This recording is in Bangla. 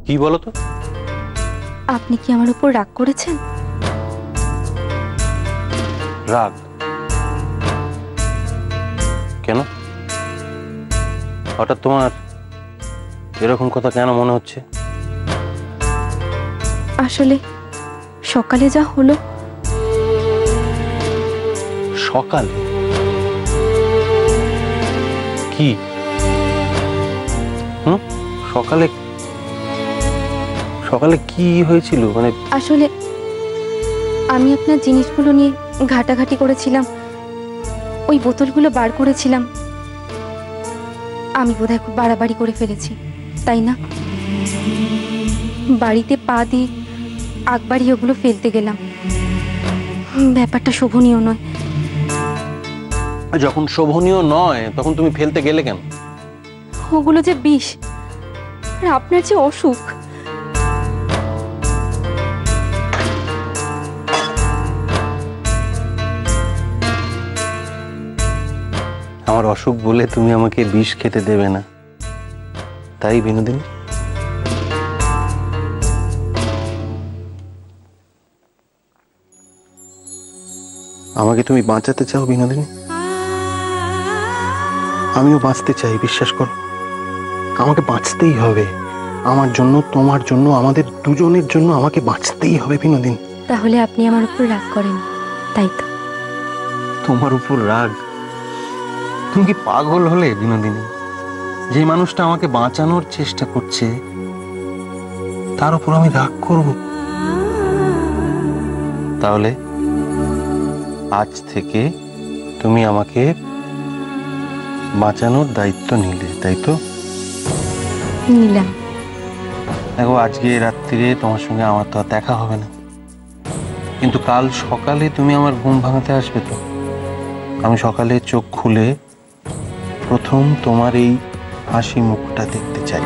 কি বলো তো? আপনি কি আমার উপর রাগ করেছেন? রাগ? কেন? হঠাৎ তোমার এরকম কথা কেন মনে হচ্ছে? আসলে সকালে যা হলো। সকালে? কি? সকালে সকালে কি হয়েছিল? মানে আসলে আমি আপনার জিনিসগুলো নিয়ে ঘাটাঘাটি করেছিলাম, ওই বোতলগুলো বার করেছিলাম। আমি বোধহয় খুব বাড়াবাড়ি করে ফেলেছি, তাই না? বাড়িতে পা দিয়ে আকবারই ওগুলো ফেলতে গেলাম। ব্যাপারটা শোভনীয় নয়। যখন শোভনীয় নয় তখন তুমি ফেলতে গেলে কেন? ওগুলো যে বিষ, আর আপনার যে অসুখ। আমার অসুখ বলে তুমি আমাকে বিষ খেতে দেবে না, তাই বিনোদিনী? আমাকে তুমি বাঁচাতে চাও বিনোদিনী? আমিও বাঁচতে চাই, বিশ্বাস করো। আমাকে বাঁচতেই হবে, আমার জন্য, তোমার জন্য, আমাদের দুজনের জন্য আমাকে বাঁচতেই হবে বিনোদিনী। তাহলে আপনি আমার উপর রাগ করেন, তাই তো? তোমার উপর রাগ? তুমি কি পাগল হলে বিনোদিনী? যে মানুষটা আমাকে বাঁচানোর চেষ্টা করছে তার উপর আমি রাগ করব? তাহলে আজ থেকে তুমি আমাকে বাঁচানোর দায়িত্ব নিলে, তাই তো? নিলাম। দেখো, আজকে রাত্রিরে তোমার সঙ্গে আমার তো আর দেখা হবে না, কিন্তু কাল সকালে তুমি আমার ঘুম ভাঙাতে আসবে তো? আমি সকালে চোখ খুলে প্রথম তোমার এই হাসি মুখটা দেখতে চাই।